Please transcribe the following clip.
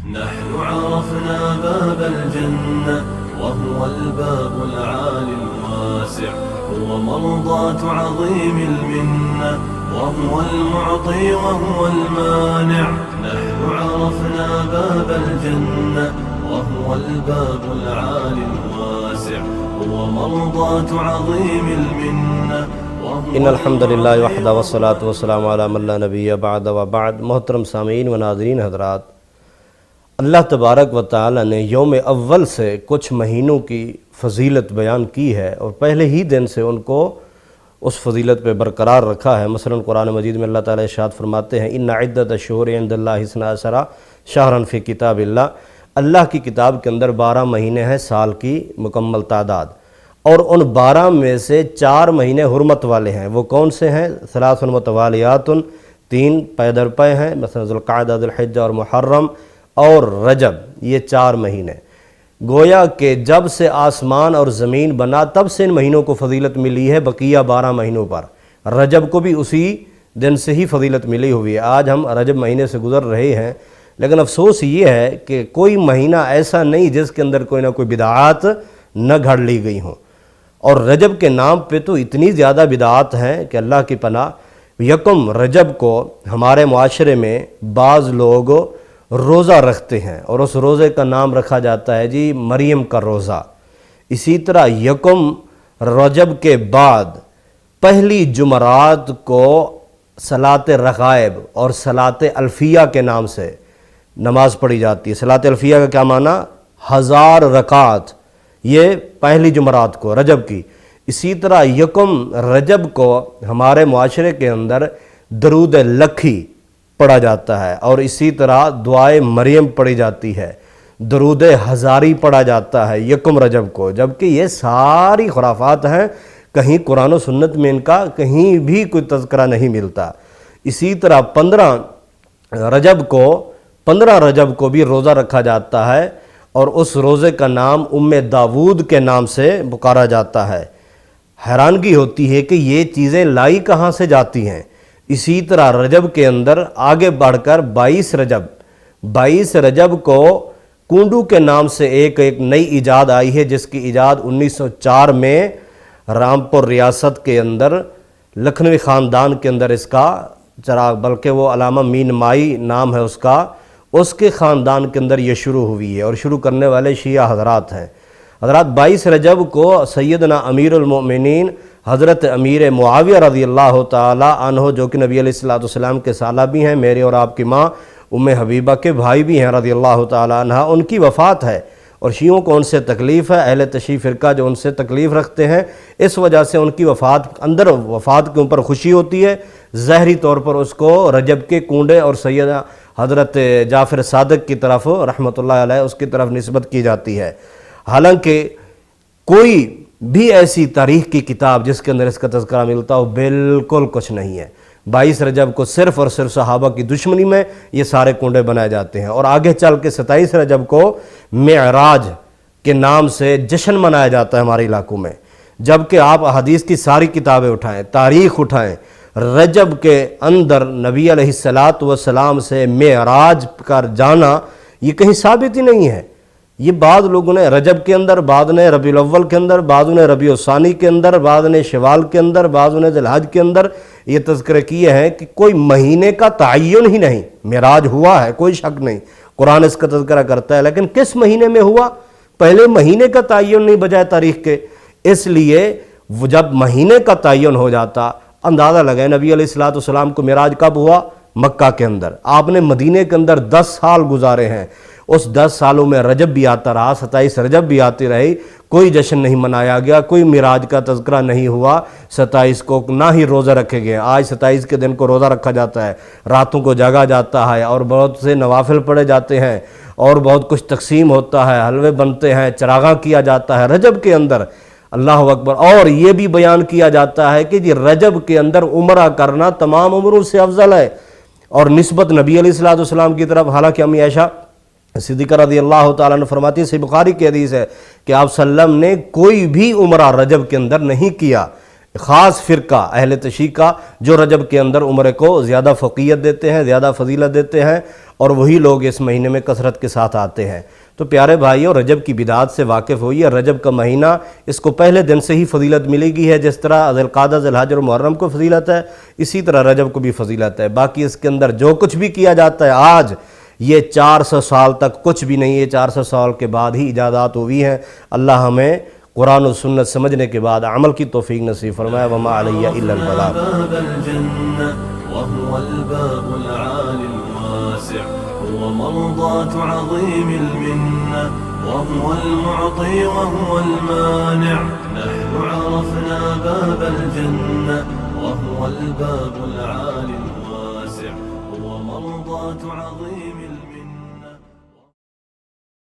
نحن عرفنا باب الجنة وهو الباب العالي الواسع، هو مرضاة عظيم المنة وهو المعطي وهو المانع. نحن عرفنا باب الجنة وهو الباب العالي الواسع، هو مرضاة عظيم المنة. ان الحمد للہ وحدہ والصلاۃ والسلام علی من لا نبی بعد وبعد. محترم سامعین و ناظرین حضرات، اللہ تبارک و تعالی نے یوم اول سے کچھ مہینوں کی فضیلت بیان کی ہے اور پہلے ہی دن سے ان کو اس فضیلت پہ برقرار رکھا ہے. مثلا قرآن مجید میں اللہ تعالی ارشاد فرماتے ہیں ان عدت الشہور عند اللہ 12 شہرا فی کتاب اللہ. اللہ کی کتاب کے اندر 12 مہینے ہیں سال کی مکمل تعداد، اور ان 12 میں سے 4 مہینے حرمت والے ہیں. وہ کون سے ہیں؟ 3 متوالیات، 3 پے در پے ہیں، مثلا ذوالقعدہ، ذوالحجہ اور محرم اور رجب. یہ 4 مہینے گویا کہ جب سے آسمان اور زمین بنا تب سے ان مہینوں کو فضیلت ملی ہے، بقیہ 12 مہینوں پر. رجب کو بھی اسی دن سے ہی فضیلت ملی ہوئی ہے. آج ہم رجب مہینے سے گزر رہے ہیں، لیکن افسوس یہ ہے کہ کوئی مہینہ ایسا نہیں جس کے اندر کوئی نہ کوئی بدعات نہ گھڑ لی گئی ہوں. اور رجب کے نام پہ تو اتنی زیادہ بدعات ہیں کہ اللہ کی پناہ. یکم رجب کو ہمارے معاشرے میں بعض لوگ روزہ رکھتے ہیں اور اس روزے کا نام رکھا جاتا ہے جی مریم کا روزہ. اسی طرح یکم رجب کے بعد پہلی جمعرات کو صلاۃ رغائب اور صلاۃ الفیہ کے نام سے نماز پڑھی جاتی ہے. صلاۃ الفیہ کا کیا معنی؟ 1000 رکعت. یہ پہلی جمعرات کو رجب کی. اسی طرح یکم رجب کو ہمارے معاشرے کے اندر درود لکھی پڑھا جاتا ہے، اور اسی طرح دعائے مریم پڑھی جاتی ہے، درود ہزاری پڑھا جاتا ہے یکم رجب کو. جبکہ یہ ساری خرافات ہیں، کہیں قرآن و سنت میں ان کا کہیں بھی کوئی تذکرہ نہیں ملتا. اسی طرح 15 رجب کو بھی روزہ رکھا جاتا ہے، اور اس روزے کا نام ام داود کے نام سے پکارا جاتا ہے. حیرانگی ہوتی ہے کہ یہ چیزیں لائی کہاں سے جاتی ہیں. اسی طرح رجب کے اندر آگے بڑھ کر 22 رجب کو کنڈو کے نام سے ایک نئی ایجاد آئی ہے، جس کی ایجاد 1904 میں رامپور ریاست کے اندر لکھنوی خاندان کے اندر اس کا چراغ، بلکہ وہ علامہ مین مائی نام ہے اس کے خاندان کے اندر یہ شروع ہوئی ہے، اور شروع کرنے والے شیعہ حضرات ہیں. حضرات 22 رجب کو سیدنا امیر المؤمنین حضرت امیر معاویہ رضی اللہ تعالی عنہ، جو کہ نبی علیہ الصلوۃ والسلام کے سالہ بھی ہیں، میرے اور آپ کی ماں ام حبیبہ کے بھائی بھی ہیں رضی اللہ تعالی عنہ، ان کی وفات ہے. اور شیعوں کو ان سے تکلیف ہے، اہل تشیع فرقہ جو ان سے تکلیف رکھتے ہیں، اس وجہ سے ان کی وفات کے اوپر خوشی ہوتی ہے. ظاہری طور پر اس کو رجب کے کنڈے اور سیدنا حضرت جعفر صادق کی طرف رحمۃ اللہ علیہ اس کی طرف نسبت کی جاتی ہے. حالانکہ کوئی بھی ایسی تاریخ کی کتاب جس کے اندر اس کا تذکرہ ملتا ہو بالکل کچھ نہیں ہے. 22 رجب کو صرف اور صرف صحابہ کی دشمنی میں یہ سارے کنڈے بنائے جاتے ہیں، اور آگے چل کے 27 رجب کو معراج کے نام سے جشن منایا جاتا ہے ہمارے علاقوں میں. جبکہ آپ احادیث کی ساری کتابیں اٹھائیں، تاریخ اٹھائیں، رجب کے اندر نبی علیہ السلام سے معراج کر جانا یہ کہیں ثابت ہی نہیں ہے. یہ بعض لوگوں نے رجب کے اندر، بعض نے ربیع الاول کے اندر، بعض نے ربیع الثانی کے اندر، بعض نے شوال کے اندر، بعض نے ذی الحج کے اندر یہ تذکرہ کیے ہیں کہ کوئی مہینے کا تعین ہی نہیں. معراج ہوا ہے، کوئی شک نہیں، قرآن اس کا تذکرہ کرتا ہے، لیکن کس مہینے میں ہوا؟ پہلے مہینے کا تعین نہیں بجائے تاریخ کے. اس لیے جب مہینے کا تعین ہو جاتا، اندازہ لگائے نبی علیہ السلام کو معراج کب ہوا؟ مکہ کے اندر. آپ نے مدینے کے اندر 10 سال گزارے ہیں. اس 10 سالوں میں رجب بھی آتا رہا، 27 رجب بھی آتی رہی، کوئی جشن نہیں منایا گیا، کوئی معراج کا تذکرہ نہیں ہوا. 27 کو نہ ہی روزہ رکھے گئے. آج 27 کے دن کو روزہ رکھا جاتا ہے، راتوں کو جاگا جاتا ہے، اور بہت سے نوافل پڑھے جاتے ہیں، اور بہت کچھ تقسیم ہوتا ہے، حلوے بنتے ہیں، چراغاں کیا جاتا ہے رجب کے اندر. اللہ اکبر. اور یہ بھی بیان کیا جاتا ہے کہ رجب کے اندر عمرہ کرنا تمام عمروں سے افضل ہے، اور نسبت نبی علیہ السلام کی طرف. حالانکہ امی عائشہ صدیقہ رضی اللہ تعالیٰ عنہ فرماتی ہے، صحیح بخاری کی حدیث ہے کہ آپ صلی اللہ علیہ وسلم نے کوئی بھی عمرہ رجب کے اندر نہیں کیا. خاص فرقہ اہل تشیع کا جو رجب کے اندر عمرے کو زیادہ فقیت دیتے ہیں، زیادہ فضیلت دیتے ہیں، اور وہی لوگ اس مہینے میں کثرت کے ساتھ آتے ہیں۔ تو پیارے بھائیوں، رجب کی بدعات سے واقف ہوئیے۔ رجب کا مہینہ، اس کو پہلے دن سے ہی فضیلت ملے گی ہے، جس طرح ذی القعدہ، ذی الحج اور محرم کو فضیلت ہے، اسی طرح رجب کو بھی فضیلت ہے۔ باقی اس کے اندر جو کچھ بھی کیا جاتا ہے آج، یہ 400 سال تک کچھ بھی نہیں ہے، 400 سال کے بعد ہی ایجادات ہوئی ہیں۔ اللہ ہمیں قرآن و سنت سمجھنے کے بعد عمل کی توفیق نصیب فرمائے۔ وما علیہ الا البلاغ۔ باب الجنة وهو الباب العالي الواسع، هو مرضاة عظيم المنة، وهو المعطي وهو المانع. نحن عرفنا باب الجنة وهو الباب العالي الواسع، هو مرضاة عظيم